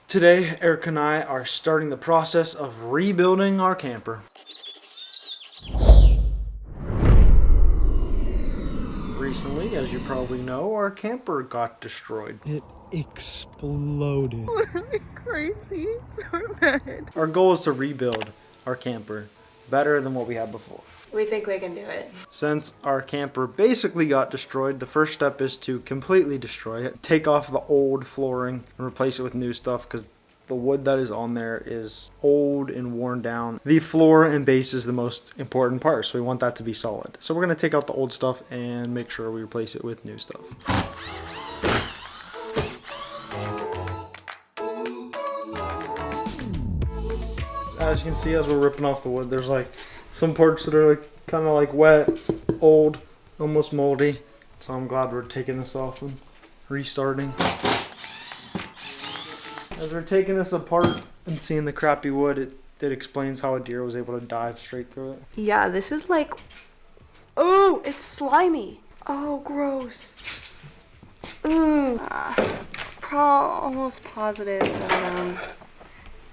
Today, Eric and I are starting the process of rebuilding our camper. Recently, as you probably know, our camper got destroyed. It exploded. Literally crazy. So bad. Our goal is to rebuild our camper better than what we had before. We think we can do it. Since our camper basically got destroyed, the first step is to completely destroy it. Take off the old flooring and replace it with new stuff because the wood that is on there is old and worn down. The floor and base is the most important part, so we want that to be solid. So we're going to take out the old stuff and make sure we replace it with new stuff. As you can see, as we're ripping off the wood, there's like some parts that are like kind of like wet, old, almost moldy. So I'm glad we're taking this off and restarting. As we're taking this apart and seeing the crappy wood, it explains how a deer was able to dive straight through it. Yeah, this is like, oh, it's slimy. Oh, gross. Ooh. Almost positive that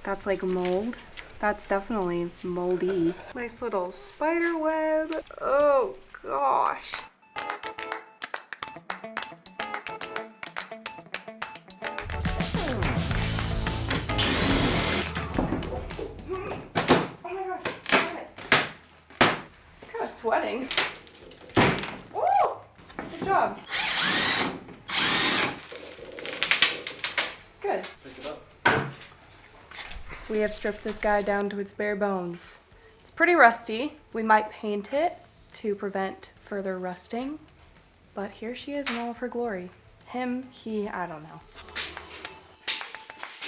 that's like mold. That's definitely moldy. Nice little spider web. Oh gosh. Sweating. Oh, good job. Good. Pick it up. We have stripped this guy down to its bare bones. It's pretty rusty. We might paint it to prevent further rusting, but here she is in all of her glory. Him, he, I don't know.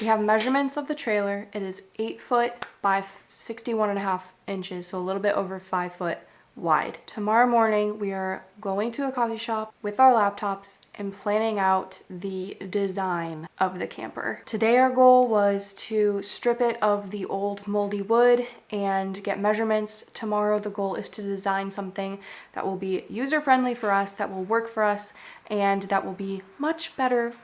We have measurements of the trailer. It is 8 foot by 61.5 inches, so a little bit over 5 foot wide. Tomorrow morning we are going to a coffee shop with our laptops and planning out the design of the camper. Today our goal was to strip it of the old moldy wood and get measurements. Tomorrow the goal is to design something that will be user-friendly for us, that will work for us, and that will be much better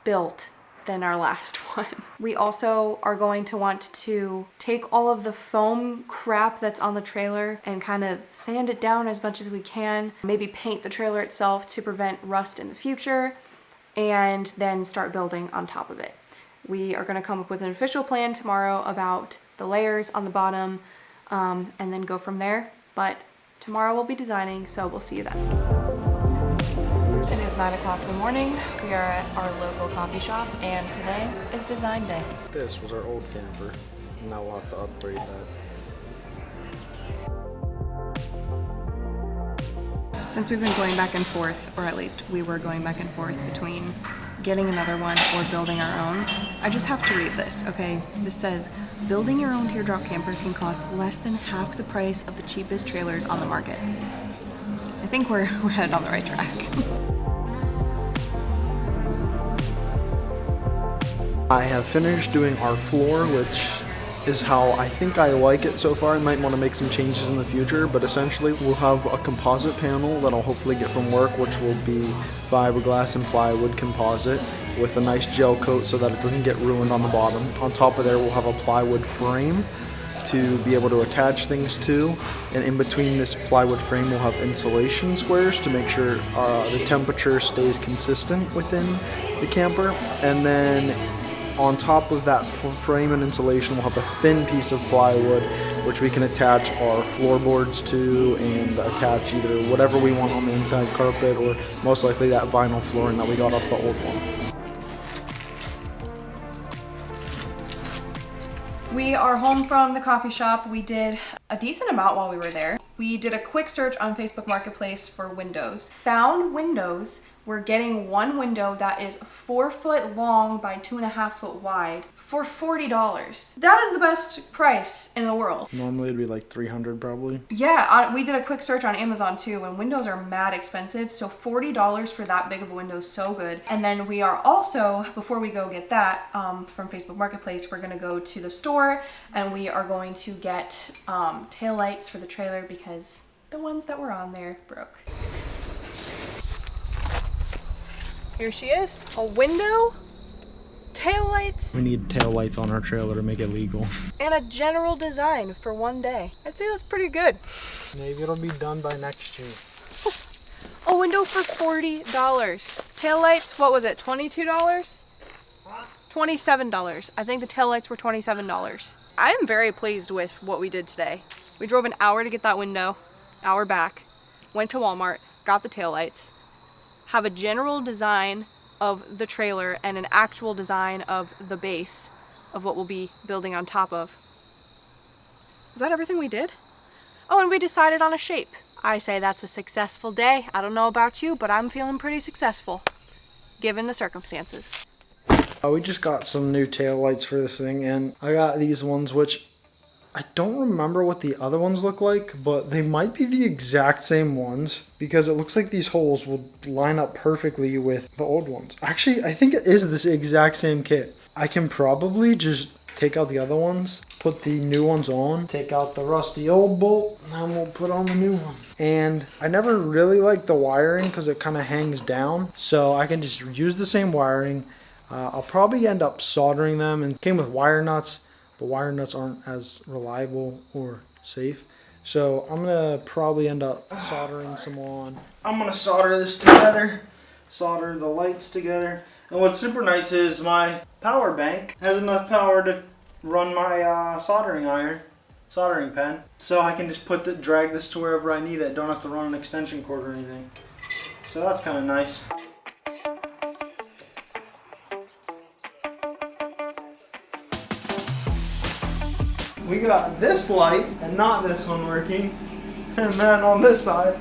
built than our last one. We also are going to want to take all of the foam crap that's on the trailer and kind of sand it down as much as we can, maybe paint the trailer itself to prevent rust in the future, and then start building on top of it. We are going to come up with an official plan tomorrow about the layers on the bottom, and then go from there. But tomorrow we'll be designing, so we'll see you then. It is 9 o'clock in the morning. We are at our local coffee shop, and today is design day. This was our old camper. Now we'll have to upgrade that. Since we've been going back and forth, or at least we were going back and forth between getting another one or building our own, I just have to read this, okay? This says, building your own teardrop camper can cost less than half the price of the cheapest trailers on the market. I think we're headed on the right track. I have finished doing our floor, which is how I think I like it so far. I might want to make some changes in the future, but essentially we'll have a composite panel that I'll hopefully get from work, which will be fiberglass and plywood composite with a nice gel coat so that it doesn't get ruined on the bottom. On top of there we'll have a plywood frame to be able to attach things to, and in between this plywood frame we'll have insulation squares to make sure the temperature stays consistent within the camper. And then on top of that frame and insulation we'll have a thin piece of plywood which we can attach our floorboards to and attach either whatever we want on the inside, carpet or most likely that vinyl flooring that we got off the old one. We are home from the coffee shop. We did a decent amount while we were there. We did a quick search on Facebook Marketplace for windows. Found windows. We're getting one window that is 4 foot long by 2.5 foot wide for $40. That is the best price in the world. Normally it'd be like $300 probably. Yeah, we did a quick search on Amazon too, and windows are mad expensive, so $40 for that big of a window is so good. And then we are also, before we go get that from Facebook Marketplace, we're gonna go to the store and we are going to get tail lights for the trailer because the ones that were on there broke. Here she is, a window taillights. We need taillights on our trailer to make it legal. And a general design for one day. I'd say that's pretty good. Maybe it'll be done by next year. A window for $40. Taillights, what was it, $22? $27. I think the taillights were $27. I am very pleased with what we did today. We drove an hour to get that window, hour back, went to Walmart, got the taillights, have a general design of the trailer and an actual design of the base of what we'll be building on top of. Is that everything we did? Oh, and we decided on a shape. I say that's a successful day. I don't know about you, but I'm feeling pretty successful, given the circumstances. We just got some new taillights for this thing, and I got these ones, which I don't remember what the other ones look like, but they might be the exact same ones because it looks like these holes will line up perfectly with the old ones. Actually, I think it is this exact same kit. I can probably just take out the other ones, put the new ones on, take out the rusty old bolt, and then we'll put on the new one. And I never really like the wiring because it kind of hangs down, so I can just use the same wiring. I'll probably end up soldering them, and it came with wire nuts, but wire nuts aren't as reliable or safe. So I'm gonna probably end up soldering some on. I'm gonna solder this together, solder the lights together. And what's super nice is my power bank has enough power to run my soldering pen. So I can just drag this to wherever I need it. Don't have to run an extension cord or anything. So that's kind of nice. We got this light and not this one working. And then on this side,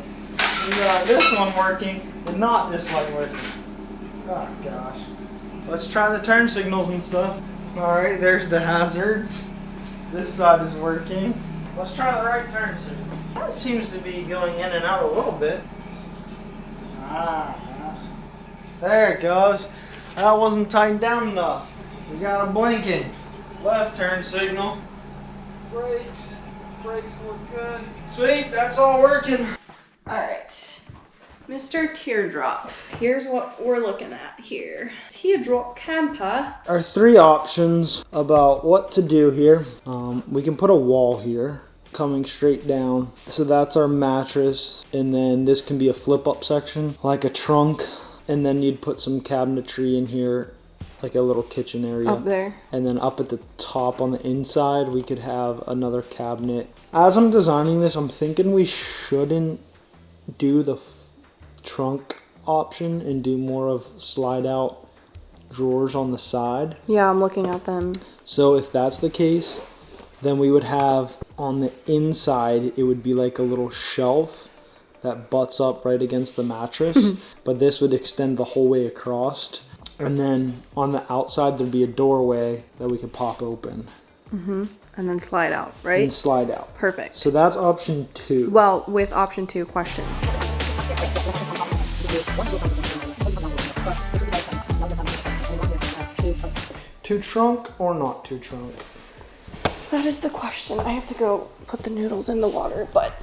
we got this one working and not this light working. Oh gosh. Let's try the turn signals and stuff. Alright, there's the hazards. This side is working. Let's try the right turn signal. That seems to be going in and out a little bit. There it goes. That wasn't tightened down enough. We got a blinking. Left turn signal. Brakes look good. Sweet, that's all working. Alright, Mr. Teardrop, here's what we're looking at here. Teardrop camper. Our three options about what to do here. We can put a wall here coming straight down. So that's our mattress, and then this can be a flip up section like a trunk, and then you'd put some cabinetry in here, like a little kitchen area up there, and then up at the top on the inside we could have another cabinet. As I'm designing this, I'm thinking we shouldn't do the trunk option and do more of slide out drawers on the side. Yeah, I'm looking at them. So if that's the case, then we would have on the inside, it would be like a little shelf that butts up right against the mattress, but this would extend the whole way across. And then on the outside, there'd be a doorway that we could pop open. Mm-hmm. And then slide out, right? And slide out. Perfect. So that's option 2. Well, with option 2, question. To trunk or not to trunk? That is the question. I have to go put the noodles in the water, but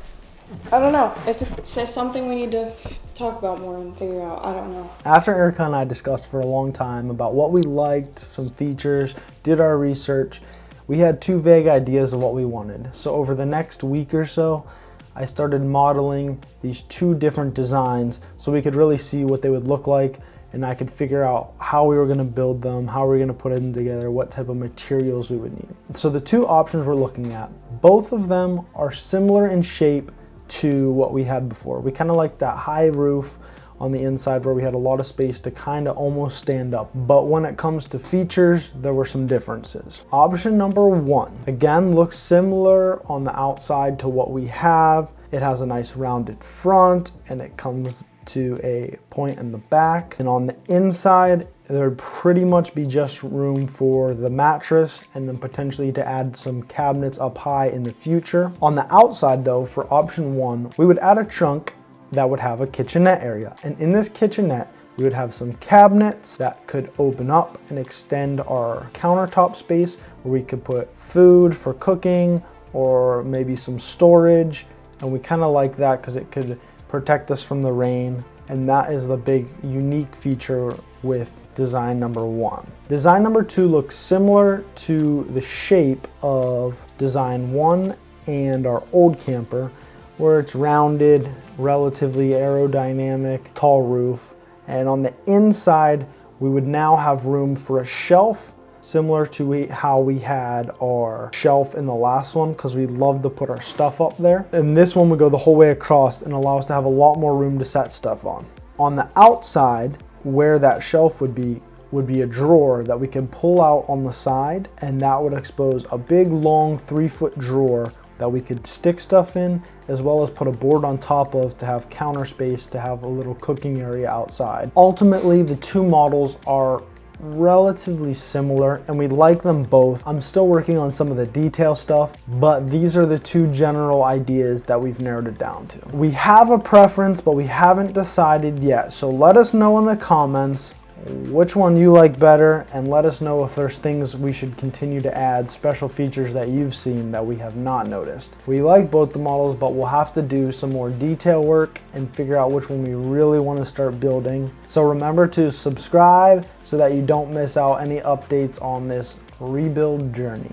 I don't know. It's something we need to talk about more and figure out. I don't know. After Erica and I discussed for a long time about what we liked, some features, did our research, we had 2 vague ideas of what we wanted. So over the next week or so, I started modeling these 2 different designs so we could really see what they would look like, and I could figure out how we were going to build them, how we were going to put them together, what type of materials we would need. So the 2 options we're looking at, both of them are similar in shape to what we had before. We kind of like that high roof on the inside where we had a lot of space to kind of almost stand up. But when it comes to features, there were some differences. Option number 1, again, looks similar on the outside to what we have. It has a nice rounded front and it comes to a point in the back. And on the inside, there would pretty much be just room for the mattress and then potentially to add some cabinets up high in the future. On the outside though, for option 1, we would add a trunk that would have a kitchenette area. And in this kitchenette, we would have some cabinets that could open up and extend our countertop space where we could put food for cooking or maybe some storage. And we kind of like that because it could protect us from the rain and that is the big unique feature with design number 1. Design number 2 looks similar to the shape of design 1 and our old camper, where it's rounded, relatively aerodynamic, tall roof, and on the inside we would now have room for a shelf, similar to how we had our shelf in the last one, because we love to put our stuff up there. And this one would go the whole way across and allow us to have a lot more room to set stuff on. On the outside, where that shelf would be a drawer that we could pull out on the side, and that would expose a big long 3-foot drawer that we could stick stuff in, as well as put a board on top of to have counter space to have a little cooking area outside. Ultimately, the two models are relatively similar and we like them both. I'm still working on some of the detail stuff, but these are the two general ideas that we've narrowed it down to. We have a preference, but we haven't decided yet. So let us know in the comments which one you like better, and let us know if there's things we should continue to add, special features that you've seen that we have not noticed. We like both the models, but we'll have to do some more detail work and figure out which one we really want to start building. So remember to subscribe so that you don't miss out any updates on this rebuild journey.